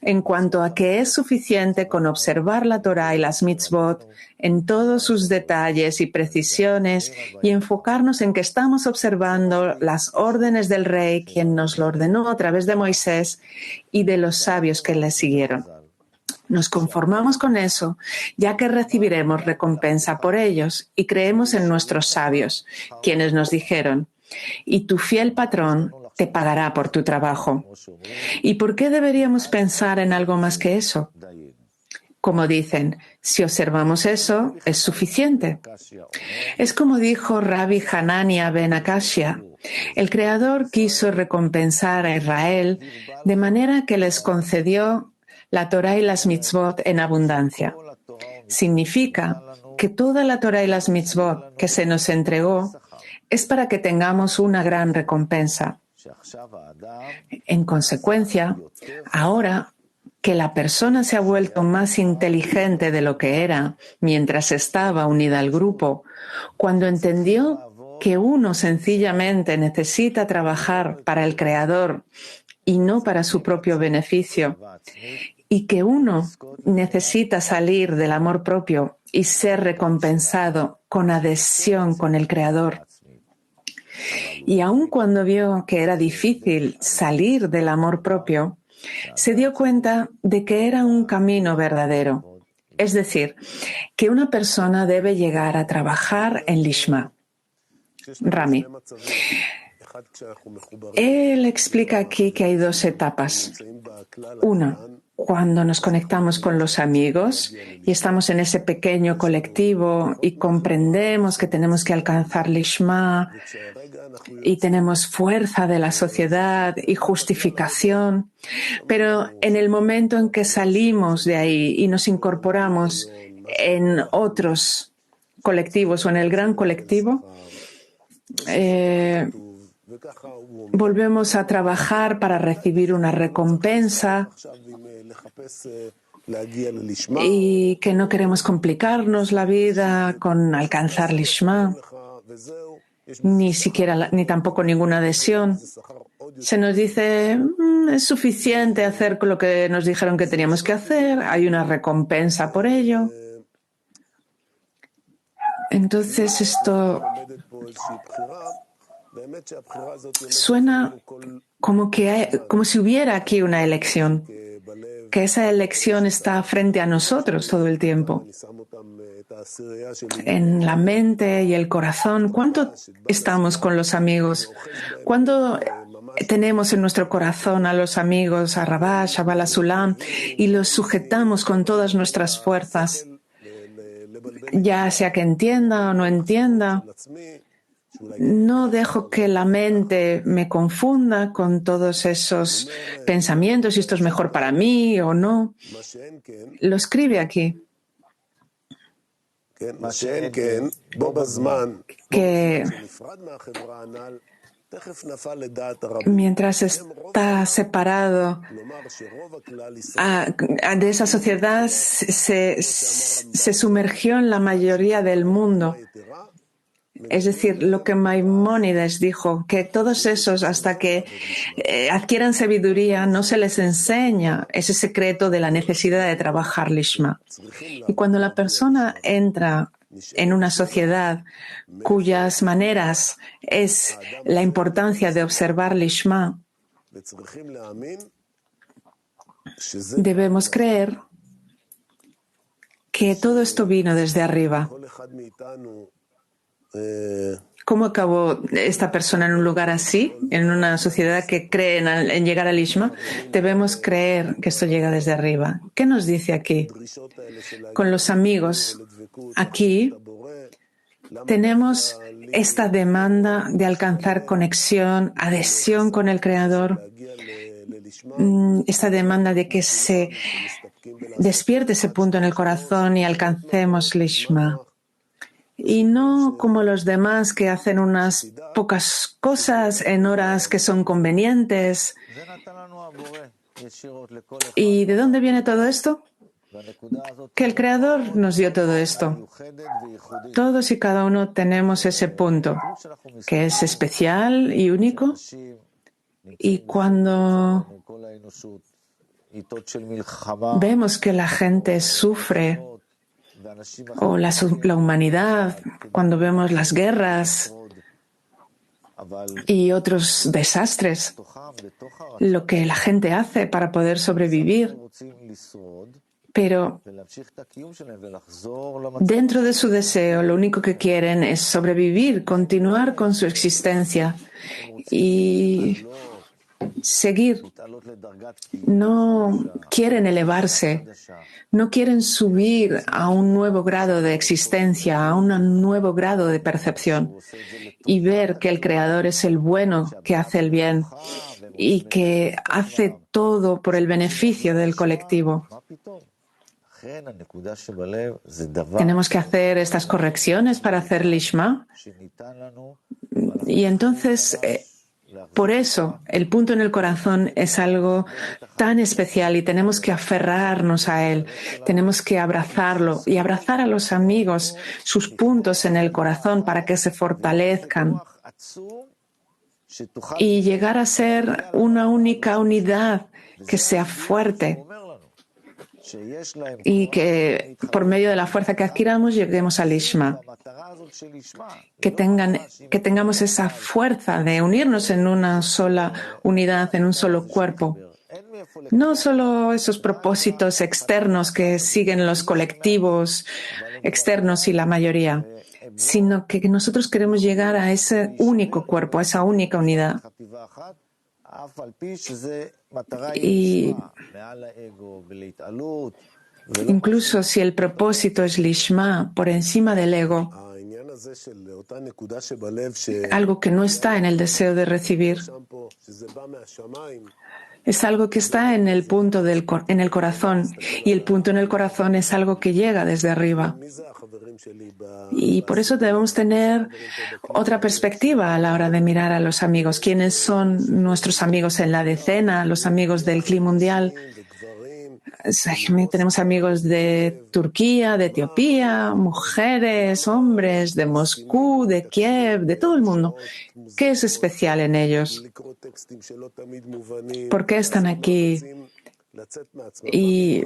Speaker 2: en cuanto a que es suficiente con observar la Torá y las mitzvot en todos sus detalles y precisiones y enfocarnos en que estamos observando las órdenes del Rey, quien nos lo ordenó a través de Moisés y de los sabios que le siguieron. Nos conformamos con eso, ya que recibiremos recompensa por ellos, y creemos en nuestros sabios, quienes nos dijeron, y tu fiel patrón te pagará por tu trabajo. ¿Y por qué deberíamos pensar en algo más que eso? Como dicen, si observamos eso, es suficiente. Es como dijo Rabbi Hanania ben Akashia, el Creador quiso recompensar a Israel de manera que les concedió la Torá y las mitzvot en abundancia. Significa que toda la Torá y las mitzvot que se nos entregó es para que tengamos una gran recompensa. En consecuencia, ahora que la persona se ha vuelto más inteligente de lo que era mientras estaba unida al grupo, cuando entendió que uno sencillamente necesita trabajar para el Creador y no para su propio beneficio, y que uno necesita salir del amor propio y ser recompensado con adhesión con el Creador. Y aun cuando vio que era difícil salir del amor propio, se dio cuenta de que era un camino verdadero. Es decir, que una persona debe llegar a trabajar en Lishma. Rami. Él explica aquí que hay dos etapas. Una, cuando nos conectamos con los amigos y estamos en ese pequeño colectivo y comprendemos que tenemos que alcanzar Lishma y tenemos fuerza de la sociedad y justificación, pero en el momento en que salimos de ahí y nos incorporamos en otros colectivos o en el gran colectivo, volvemos a trabajar para recibir una recompensa y que no queremos complicarnos la vida con alcanzar Lishma, ni tampoco ninguna adhesión. Se nos dice, es suficiente hacer lo que nos dijeron que teníamos que hacer, hay una recompensa por ello. Entonces esto suena como si hubiera aquí una elección, que esa elección está frente a nosotros todo el tiempo. En la mente y el corazón, ¿cuánto estamos con los amigos? ¿Cuándo tenemos en nuestro corazón a los amigos, a Rabash, a Bala Sulam, y los sujetamos con todas nuestras fuerzas? Ya sea que entienda o no entienda, no dejo que la mente me confunda con todos esos pensamientos, si esto es mejor para mí o no. Lo escribe aquí. Que mientras está separado de esa sociedad, se sumergió en la mayoría del mundo. Es decir, lo que Maimónides dijo, que todos esos, hasta que adquieran sabiduría, no se les enseña ese secreto de la necesidad de trabajar Lishma. Y cuando la persona entra en una sociedad cuyas maneras es la importancia de observar Lishma, debemos creer que todo esto vino desde arriba. ¿Cómo acabó esta persona en un lugar así, en una sociedad que cree en llegar al Lishma? Debemos creer que esto llega desde arriba. ¿Qué nos dice aquí? Con los amigos, aquí tenemos esta demanda de alcanzar conexión, adhesión con el Creador, esta demanda de que se despierte ese punto en el corazón y alcancemos Lishma. Y no como los demás que hacen unas pocas cosas en horas que son convenientes. ¿Y de dónde viene todo esto? Que el Creador nos dio todo esto. Todos y cada uno tenemos ese punto, que es especial y único. Y cuando vemos que la gente sufre, o la humanidad, cuando vemos las guerras y otros desastres, lo que la gente hace para poder sobrevivir, pero dentro de su deseo lo único que quieren es sobrevivir, continuar con su existencia y seguir. No quieren elevarse, no quieren subir a un nuevo grado de existencia, a un nuevo grado de percepción y ver que el Creador es el bueno, que hace el bien y que hace todo por el beneficio del colectivo. Tenemos que hacer estas correcciones para hacer Lishma y entonces por eso, el punto en el corazón es algo tan especial y tenemos que aferrarnos a él, tenemos que abrazarlo y abrazar a los amigos, sus puntos en el corazón para que se fortalezcan y llegar a ser una única unidad que sea fuerte y que por medio de la fuerza que adquiramos lleguemos al Lishma. Que tengamos esa fuerza de unirnos en una sola unidad, en un solo cuerpo. No solo esos propósitos externos que siguen los colectivos externos y la mayoría, sino que nosotros queremos llegar a ese único cuerpo, a esa única unidad. Y incluso si el propósito es Lishma, por encima del ego, algo que no está en el deseo de recibir, es algo que está en el punto en el corazón, y el punto en el corazón es algo que llega desde arriba. Y por eso debemos tener otra perspectiva a la hora de mirar a los amigos. ¿Quiénes son nuestros amigos en la decena, los amigos del CLI mundial? Tenemos amigos de Turquía, de Etiopía, mujeres, hombres, de Moscú, de Kiev, de todo el mundo. ¿Qué es especial en ellos? ¿Por qué están aquí? ¿Y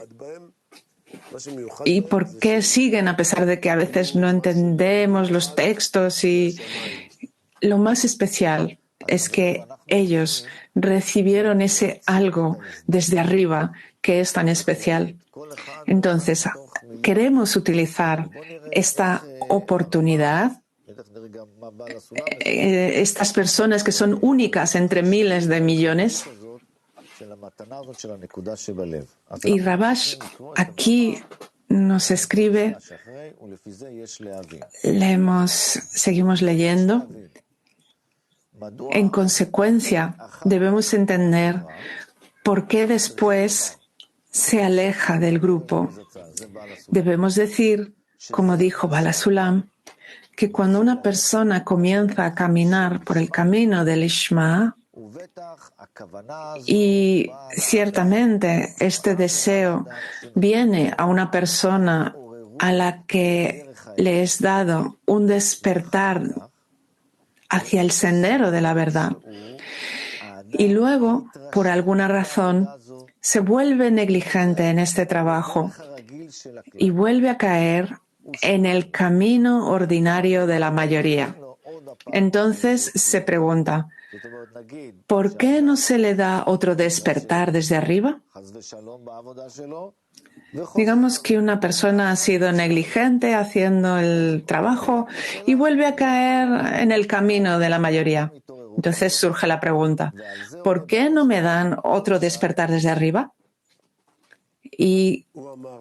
Speaker 2: por qué siguen a pesar de que a veces no entendemos los textos? Y lo más especial es que ellos recibieron ese algo desde arriba que es tan especial. Entonces, queremos utilizar esta oportunidad, estas personas que son únicas entre miles de millones. Y Rabash aquí nos escribe, seguimos leyendo. En consecuencia, debemos entender por qué después se aleja del grupo. Debemos decir, como dijo Bala Sulam, que cuando una persona comienza a caminar por el camino del Ishma, y ciertamente este deseo viene a una persona a la que le es dado un despertar hacia el sendero de la verdad, y luego, por alguna razón, se vuelve negligente en este trabajo y vuelve a caer en el camino ordinario de la mayoría. Entonces se pregunta, ¿por qué no se le da otro despertar desde arriba? Digamos que una persona ha sido negligente haciendo el trabajo y vuelve a caer en el camino de la mayoría. Entonces surge la pregunta, ¿por qué no me dan otro despertar desde arriba? Y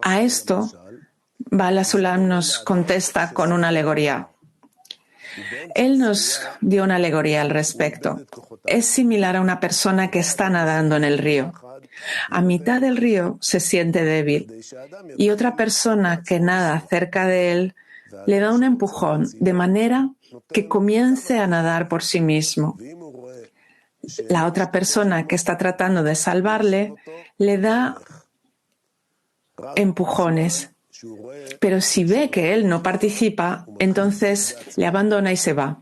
Speaker 2: a esto Bala Sulam nos contesta con una alegoría. Él nos dio una alegoría al respecto. Es similar a una persona que está nadando en el río. A mitad del río se siente débil y otra persona que nada cerca de él le da un empujón de manera que comience a nadar por sí mismo. La otra persona que está tratando de salvarle le da empujones, pero si ve que él no participa, entonces le abandona y se va.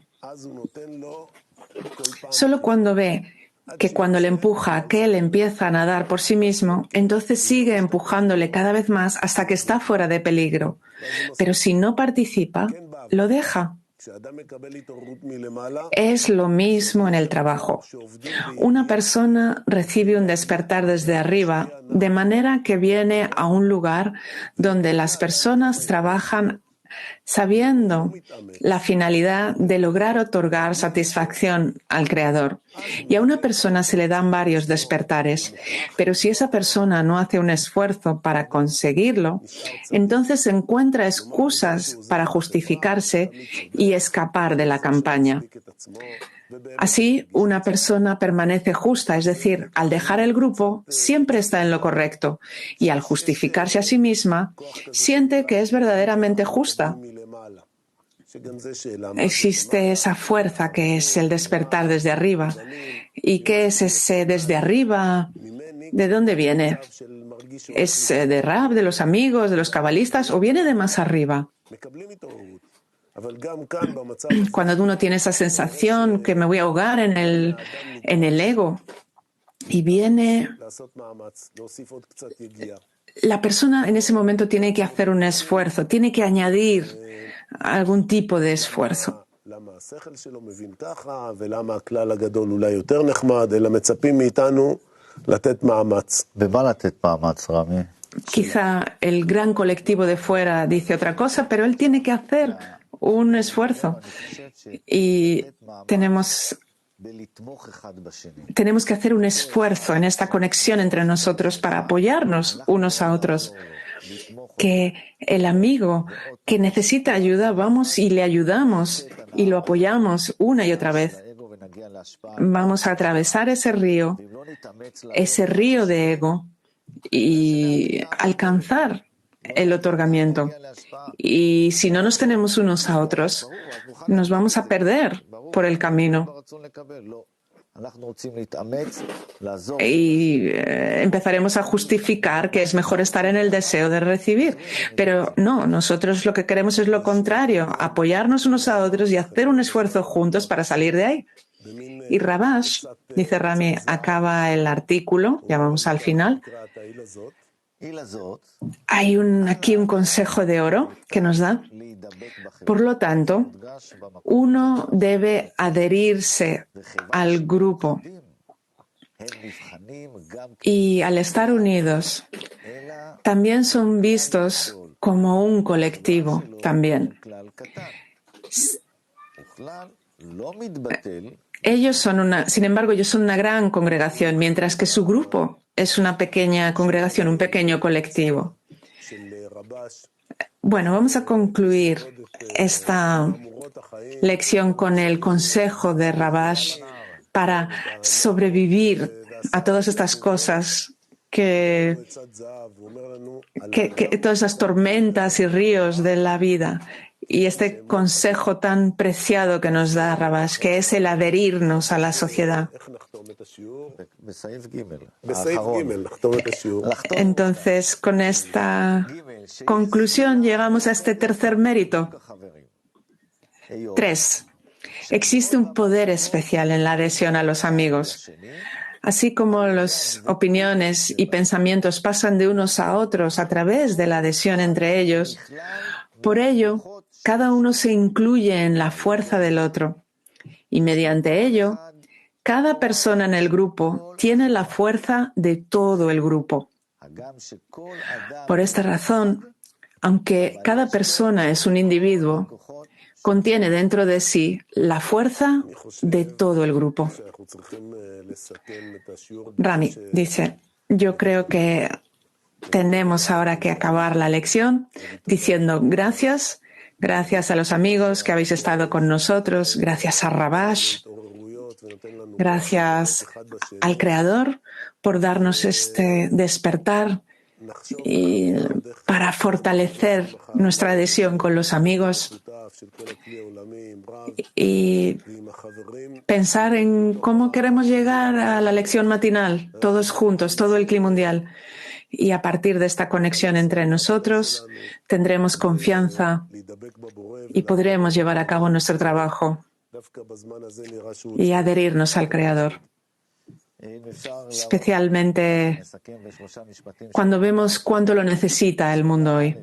Speaker 2: Solo cuando ve que cuando le empuja, que él empieza a nadar por sí mismo, entonces sigue empujándole cada vez más hasta que está fuera de peligro. Pero si no participa, lo deja. Es lo mismo en el trabajo. Una persona recibe un despertar desde arriba, de manera que viene a un lugar donde las personas trabajan sabiendo la finalidad de lograr otorgar satisfacción al Creador. Y a una persona se le dan varios despertares, pero si esa persona no hace un esfuerzo para conseguirlo, entonces encuentra excusas para justificarse y escapar de la campaña. Así, una persona permanece justa, es decir, al dejar el grupo, siempre está en lo correcto, y al justificarse a sí misma, siente que es verdaderamente justa. Existe esa fuerza que es el despertar desde arriba. ¿Y qué es ese desde arriba? ¿De dónde viene? ¿Es de Rab, de los amigos, de los cabalistas, o viene de más arriba? Cuando uno tiene esa sensación que me voy a ahogar en el ego, y viene, la persona en ese momento tiene que hacer un esfuerzo, tiene que añadir algún tipo de esfuerzo. Quizá el gran colectivo de fuera dice otra cosa, pero él tiene que hacer un esfuerzo y tenemos que hacer un esfuerzo en esta conexión entre nosotros para apoyarnos unos a otros. Que el amigo que necesita ayuda, vamos y le ayudamos y lo apoyamos una y otra vez. Vamos a atravesar ese río de ego y alcanzar el otorgamiento. Y si no nos tenemos unos a otros, nos vamos a perder por el camino. Y empezaremos a justificar que es mejor estar en el deseo de recibir. Pero no, nosotros lo que queremos es lo contrario, apoyarnos unos a otros y hacer un esfuerzo juntos para salir de ahí. Y Rabash, dice Rami, acaba el artículo, ya vamos al final. Hay aquí un consejo de oro que nos da. Por lo tanto, uno debe adherirse al grupo y al estar unidos también son vistos como un colectivo también. Sin embargo, ellos son una gran congregación, mientras que su grupo es una pequeña congregación, un pequeño colectivo. Bueno, vamos a concluir esta lección con el consejo de Rabash para sobrevivir a todas estas cosas, todas esas tormentas y ríos de la vida. Y este consejo tan preciado que nos da Rabash, que es el adherirnos a la sociedad. Entonces, con esta conclusión llegamos a este tercer mérito. 3. Existe un poder especial en la adhesión a los amigos. Así como las opiniones y pensamientos pasan de unos a otros a través de la adhesión entre ellos, por ello, cada uno se incluye en la fuerza del otro. Y mediante ello, cada persona en el grupo tiene la fuerza de todo el grupo. Por esta razón, aunque cada persona es un individuo, contiene dentro de sí la fuerza de todo el grupo. Rami dice, yo creo que tenemos ahora que acabar la lección diciendo gracias a los amigos que habéis estado con nosotros, gracias a Rabash, gracias al Creador por darnos este despertar y para fortalecer nuestra adhesión con los amigos y pensar en cómo queremos llegar a la lección matinal, todos juntos, todo el Kli mundial. Y a partir de esta conexión entre nosotros, tendremos confianza y podremos llevar a cabo nuestro trabajo y adherirnos al Creador. Especialmente cuando vemos cuánto lo necesita el mundo hoy.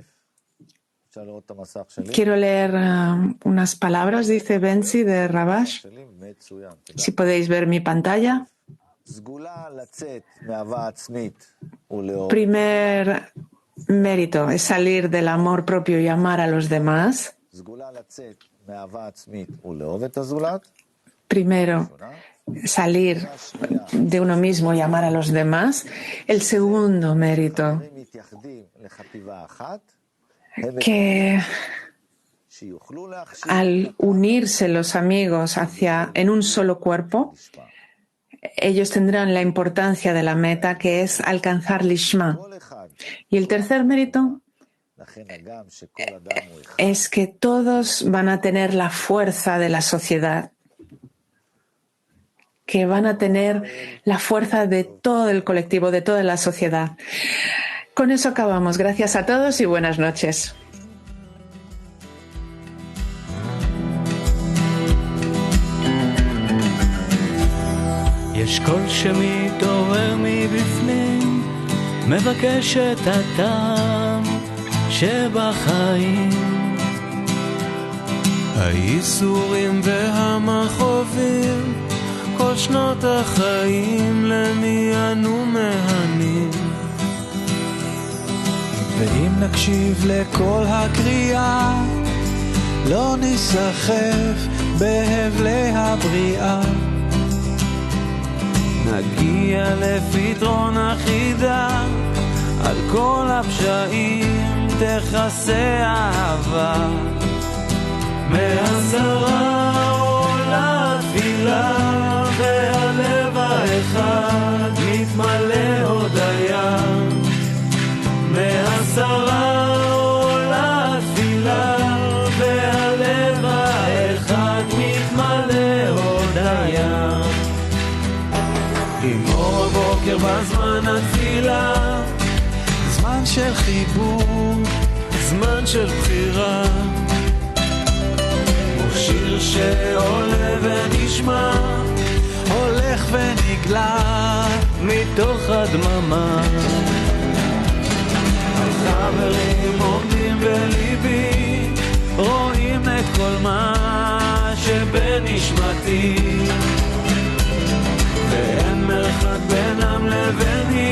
Speaker 2: Quiero leer unas palabras, dice Benzi, de Rabash. Si podéis ver mi pantalla. Primer mérito es salir del amor propio y amar a los demás. Primero, salir de uno mismo y amar a los demás. El segundo mérito, que al unirse los amigos en un solo cuerpo, ellos tendrán la importancia de la meta, que es alcanzar Lishma. Y el tercer mérito es que todos van a tener la fuerza de la sociedad, que van a tener la fuerza de todo el colectivo, de toda la sociedad. Con eso acabamos. Gracias a todos y buenas noches.
Speaker 6: יש קול שמתעורר מבפנים, מבקש את הטעם שבחיים. הייסורים והמכאובים, כל שנות החיים למי אנו מהנים. ואם נקשיב לכל הקריאה, לא נסחף בהבלי הבריאה. נגיע לפתרון אחידה, על כל הפשעים תכסה אהבה. מהשרה עולה תפילה, והלב האחד מתמלא הודיה. מהשרה עם אור הבוקר בזמן התפילה, זמן של חיבור, זמן של בחירה, שיר שעולה ונשמע, הולך ונגלה מתוך הדממה. החברים עומדים בליבי, רואים את כל מה שבנשמתי, ואין מרחק בינם לביני,